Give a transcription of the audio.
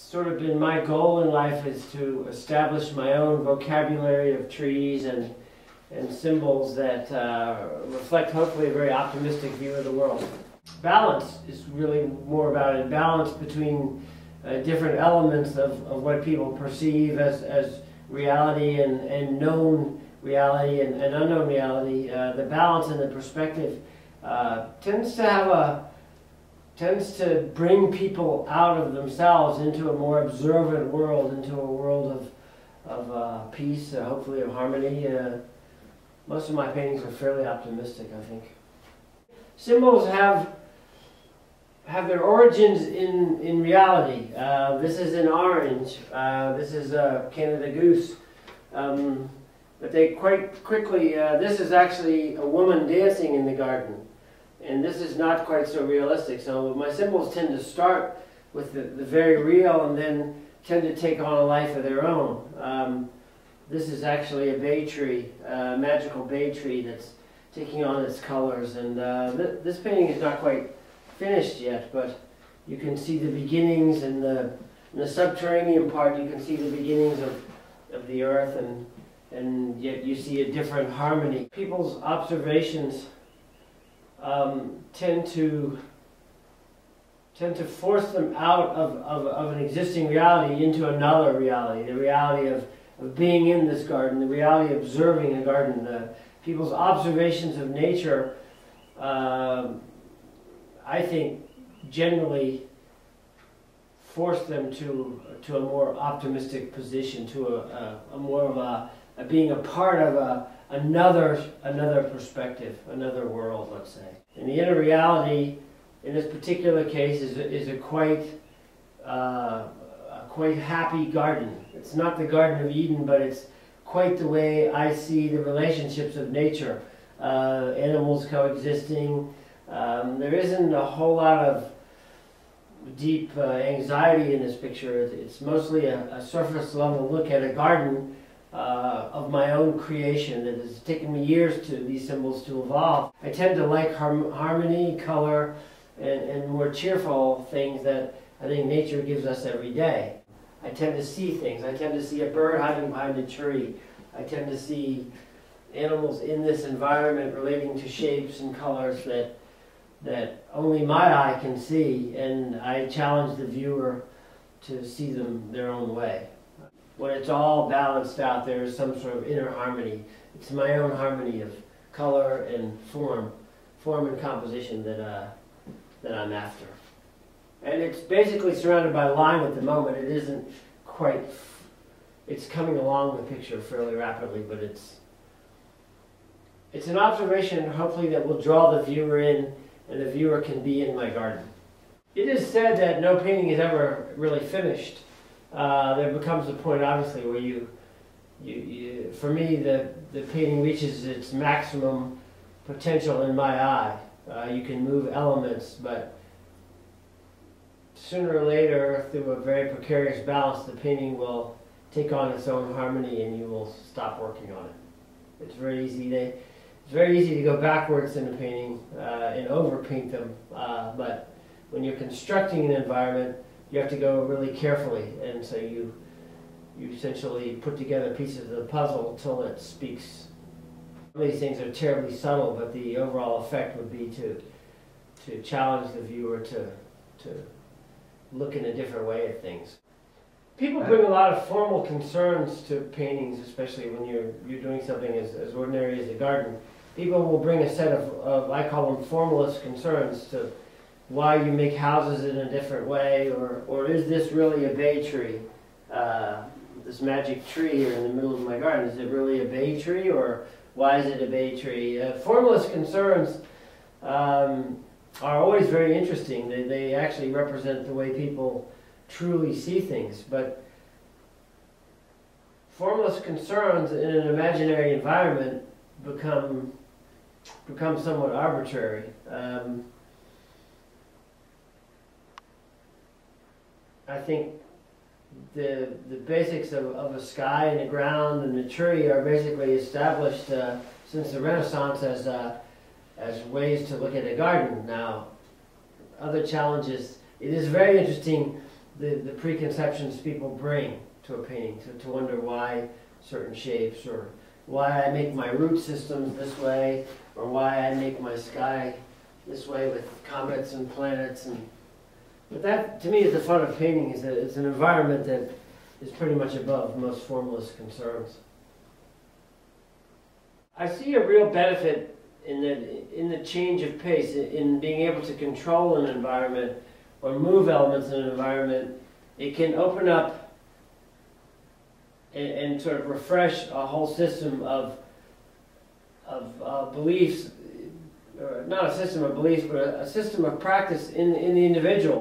sort of been my goal in life is to establish my own vocabulary of trees and symbols that reflect hopefully a very optimistic view of the world. Balance is really more about it. Balance between different elements of what people perceive as reality and known reality and unknown reality. The balance and the perspective tends to bring people out of themselves into a more observant world, into a world of peace, hopefully of harmony. Most of my paintings are fairly optimistic, I think. Symbols have their origins in reality. This is an orange. This is a Canada goose. But they quite quickly, this is actually a woman dancing in the garden. And this is not quite so realistic. So my symbols tend to start with the very real and then tend to take on a life of their own. This is actually a bay tree, a magical bay tree that's taking on its colors. And this painting is not quite finished yet, but you can see the beginnings in the subterranean part. You can see the beginnings of the earth, and yet you see a different harmony. People's observations tend to force them out of an existing reality into another reality, the reality of being in this garden, the reality of observing a garden. People's observations of nature, I think, generally force them to a more optimistic position, to a more of a being a part of another perspective, another world, let's say. And the inner reality, in this particular case, is a quite happy garden. It's not the Garden of Eden, but it's quite the way I see the relationships of nature. Animals coexisting. There isn't a whole lot of deep anxiety in this picture. It's mostly a surface level look at a garden of my own creation that has taken me years to these symbols to evolve. I tend to like harmony, color, and more cheerful things that I think nature gives us every day. I tend to see things. I tend to see a bird hiding behind a tree. I tend to see animals in this environment relating to shapes and colors that only my eye can see, and I challenge the viewer to see them their own way. When it's all balanced out, there is some sort of inner harmony. It's my own harmony of color and form and composition that I'm after. And it's basically surrounded by line at the moment. It isn't quite, it's coming along the picture fairly rapidly, but it's an observation hopefully that will draw the viewer in, and the viewer can be in my garden. It is said that no painting is ever really finished. There becomes a point, obviously, where you for me, the painting reaches its maximum potential in my eye. You can move elements, but sooner or later, through a very precarious balance, the painting will take on its own harmony and you will stop working on it. It's very easy to go backwards in a painting and overpaint them, but when you're constructing an environment, you have to go really carefully, and so you essentially put together pieces of the puzzle until it speaks. Some of these things are terribly subtle, but the overall effect would be to challenge the viewer to look in a different way at things. People bring a lot of formal concerns to paintings, especially when you're doing something as ordinary as a garden. People will bring a set of I call them formalist concerns to why you make houses in a different way, or is this really a bay tree? This magic tree here in the middle of my garden, is it really a bay tree, or why is it a bay tree? Formalist concerns are always very interesting. They actually represent the way people truly see things, but formalist concerns in an imaginary environment become somewhat arbitrary. I think the basics of a sky and a ground and a tree are basically established since the Renaissance as ways to look at a garden. Now, other challenges, it is very interesting the preconceptions people bring to a painting, to wonder why certain shapes, or why I make my root systems this way, or why I make my sky this way with comets and planets. But that, to me, is the fun of painting, is that it's an environment that is pretty much above most formalist concerns. I see a real benefit in the change of pace, in being able to control an environment or move elements in an environment. It can open up and sort of refresh a whole system of beliefs, or not a system of beliefs, but a system of practice in the individual.